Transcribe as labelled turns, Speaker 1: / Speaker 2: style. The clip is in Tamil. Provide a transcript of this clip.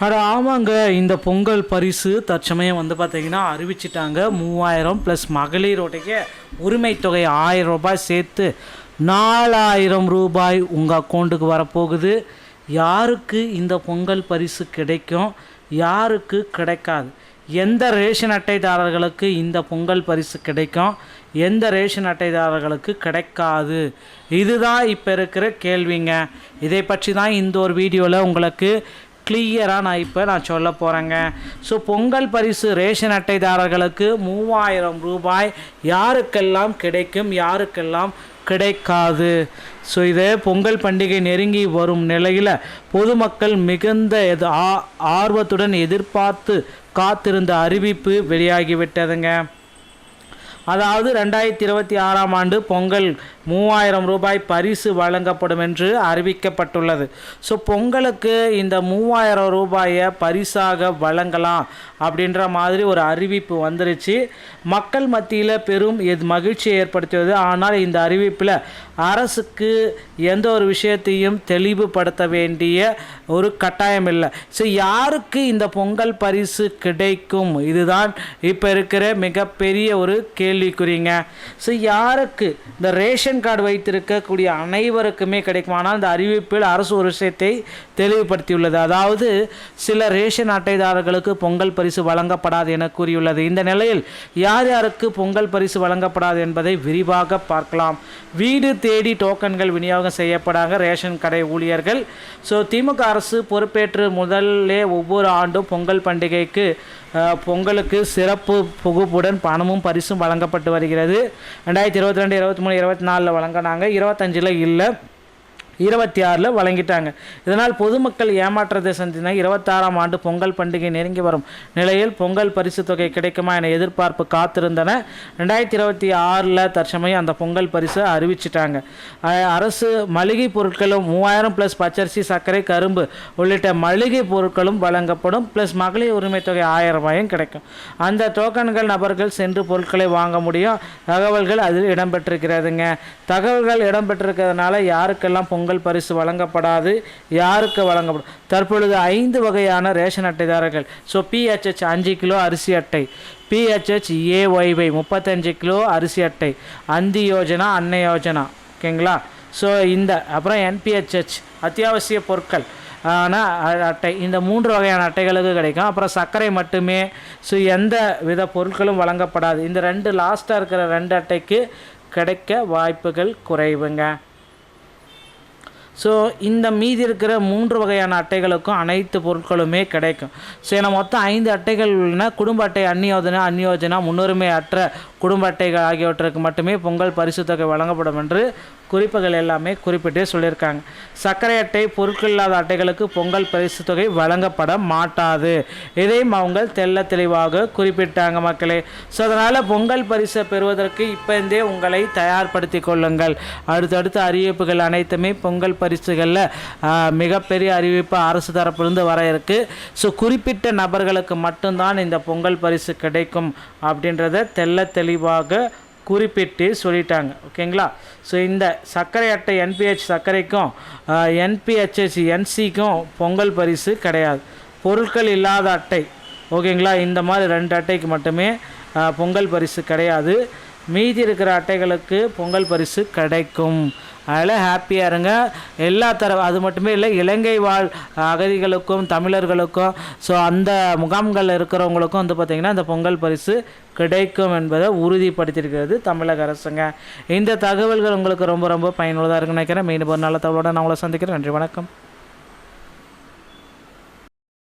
Speaker 1: ஆமாங்க. இந்த பொங்கல் பரிசு தற்சமயம் பார்த்திங்கன்னா அறிவிச்சிட்டாங்க. 3000 ப்ளஸ் மகளிரோடைய உரிமை தொகை ரூபாய் சேர்த்து 4000 ரூபாய் உங்கள் அக்கௌண்ட்டுக்கு வரப்போகுது. யாருக்கு இந்த பொங்கல் பரிசு கிடைக்கும், யாருக்கு கிடைக்காது, எந்த ரேஷன் அட்டைதாரர்களுக்கு இந்த பொங்கல் பரிசு கிடைக்கும், எந்த ரேஷன் அட்டைதாரர்களுக்கு கிடைக்காது, இதுதான் இப்போ இருக்கிற கேள்விங்க. இதை பற்றி தான் இந்த ஒரு வீடியோவில் உங்களுக்கு கிளியராக நான் சொல்ல போகிறேங்க. ஸோ பொங்கல் பரிசு ரேஷன் அட்டைதாரர்களுக்கு 3000 ரூபாய் யாருக்கெல்லாம் கிடைக்கும், யாருக்கெல்லாம் கிடைக்காது. ஸோ இதே பொங்கல் பண்டிகை நெருங்கி வரும் நிலையில் பொதுமக்கள் மிகுந்த ஆர்வத்துடன் எதிர்பார்த்து காத்திருந்த அறிவிப்பு வெளியாகிவிட்டதுங்க. அதாவது 2026ஆம் ஆண்டு பொங்கல் 3000 ரூபாய் பரிசு வழங்கப்படும் என்று அறிவிக்கப்பட்டுள்ளது. ஸோ பொங்கலுக்கு இந்த 3000 ரூபாயை பரிசாக வழங்கலாம் அப்படின்ற மாதிரி ஒரு அறிவிப்பு வந்துருச்சு. மக்கள் மத்தியில் பெரும் மகிழ்ச்சியை ஏற்படுத்தியது. ஆனால் இந்த அறிவிப்பில் அரசுக்கு எந்த ஒரு விஷயத்தையும் தெளிவுபடுத்த வேண்டிய ஒரு கட்டாயம் இல்லை. ஸோ யாருக்கு இந்த பொங்கல் பரிசு கிடைக்கும், இதுதான் இப்போ இருக்கிற மிகப்பெரிய ஒரு கேள்விக்குறிங்க. ஸோ யாருக்கு இந்த ரேஷன் கார்டு வைத்திருக்கக்கூடிய அனைவருக்குமே கிடைக்கும். ஆனால் இந்த அறிவிப்பில் அரசு ஒரு விஷயத்தை தெளிவுபடுத்தியுள்ளது. அதாவது சில ரேஷன் அட்டைதாரர்களுக்கு பொங்கல் பரிசு வழங்கப்படாது என கூறியுள்ளது. இந்த நிலையில் யார் யாருக்கு பொங்கல் பரிசு வழங்கப்படாது என்பதை விரிவாக பார்க்கலாம். வீடு தேடி டோக்கன்கள் விநியோகம் செய்யப்படாங்க ரேஷன் கடை ஊழியர்கள். ஸோ திமுக அரசு பொறுப்பேற்று முதல்லே ஒவ்வொரு ஆண்டும் பொங்கல் பண்டிகைக்கு பொங்கலுக்கு சிறப்பு புகுப்புடன் பணமும் பரிசும் வழங்கப்பட்டு வருகிறது. 2022, 23, 24 வழங்கினாங்க. 25 இல்லை, 26 வழங்கிட்டாங்க. இதனால் பொதுமக்கள் ஏமாற்றத்தை சந்தின 26ஆம் ஆண்டு பொங்கல் பண்டிகை நெருங்கி வரும் நிலையில் பொங்கல் பரிசு தொகை கிடைக்குமா என எதிர்பார்ப்பு காத்திருந்தன. 2026 தற்சமயம் அந்த பொங்கல் பரிசு அறிவிச்சிட்டாங்க. அரசு மளிகை பொருட்களும் 3000 ப்ளஸ் பச்சரிசி, சர்க்கரை, கரும்பு உள்ளிட்ட மளிகை பொருட்களும் வழங்கப்படும். ப்ளஸ் மகளிர் உரிமை தொகை 1000 ரூபாயும் கிடைக்கும். அந்த டோக்கன்கள் நபர்கள் சென்று பொருட்களை வாங்க முடியும். தகவல்கள் அதில் இடம்பெற்றிருக்கிறதுங்க. தகவல்கள் இடம்பெற்றிருக்கிறதுனால யாருக்கெல்லாம் பொங்கல் பரிசு வழங்கப்படாது, யாருக்கு வழங்கப்படும். தற்பொழுது 5 வகையான ரேஷன் அட்டைதாரர்கள். ஸோ PHH 5 கிலோ அரிசி அட்டை, PHH AYY 35 கிலோ அரிசி அட்டை, அந்தி யோஜனா, அன்னை யோஜனா, ஓகேங்களா. ஸோ இந்த அப்புறம் NPHH அத்தியாவசிய பொருட்கள் அட்டை, இந்த 3 வகையான அட்டைகளுக்கு கிடைக்கும். அப்புறம் சர்க்கரை மட்டுமே. ஸோ எந்த வித பொருட்களும் வழங்கப்படாது. இந்த 2 லாஸ்ட்டாக இருக்கிற 2 அட்டைக்கு கிடைக்க வாய்ப்புகள் குறைவுங்க. ஸோ இந்த மீதி இருக்கிற 3 வகையான அட்டைகளுக்கும் அனைத்து பொருட்களுமே கிடைக்கும். ஸோ ஏன்னா மொத்தம் 5 அட்டைகள் உள்ளன. குடும்ப அட்டை, அந்நியோஜனா, முன்னுரிமை அற்ற குடும்ப அட்டைகள் ஆகியவற்றுக்கு மட்டுமே பொங்கல் பரிசு தொகை வழங்கப்படும் என்று குறிப்புகள் எல்லாமே குறிப்பிட்டே சொல்லியிருக்காங்க. சர்க்கரை அட்டை, பொருட்கள் இல்லாத அட்டைகளுக்கு பொங்கல் பரிசு தொகை வழங்கப்பட மாட்டாது. இதையும் அவங்க தெளிவாக குறிப்பிட்டாங்க மக்களே. ஸோ அதனால் பொங்கல் பரிசை பெறுவதற்கு இப்போந்தே உங்களை தயார்படுத்தி கொள்ளுங்கள். அடுத்தடுத்த அறிவிப்புகள் அனைத்துமே பொங்கல் பரிசுகளில் மிகப்பெரிய அறிவிப்பு அரசு தரப்பிலிருந்து வர இருக்குது. ஸோ குறிப்பிட்ட நபர்களுக்கு மட்டும்தான் இந்த பொங்கல் பரிசு கிடைக்கும் அப்படின்றத தெளிவாக குறிப்பிட்டு சொல்லிட்டாங்க, ஓகேங்களா. ஸோ இந்த சர்க்கரை அட்டை NPH சர்க்கரைக்கும் NPHH NCக்கும் பொங்கல் பரிசு கிடையாது. பொருட்கள் இல்லாத அட்டை, ஓகேங்களா, இந்த மாதிரி 2 அட்டைக்கு மட்டுமே பொங்கல் பரிசு கிடையாது. மீதி இருக்கிற அட்டைகளுக்கு பொங்கல் பரிசு கிடைக்கும். அதில் ஹாப்பியாக இருங்க. எல்லா அது மட்டுமே இல்லை, இலங்கை வாழ் அகதிகளுக்கும் தமிழர்களுக்கும் ஸோ அந்த முகாம்களில் இருக்கிறவங்களுக்கும் பார்த்திங்கன்னா இந்த பொங்கல் பரிசு கிடைக்கும் என்பதை உறுதிப்படுத்தியிருக்கிறது தமிழக அரசுங்க. இந்த தகவல்கள் உங்களுக்கு ரொம்ப பயனுள்ளதாக இருக்குன்னு நினைக்கிறேன். மீண்டும் ஒரு நல்ல தகவலோடு நான் உங்களை சந்திக்கிறேன். நன்றி, வணக்கம்.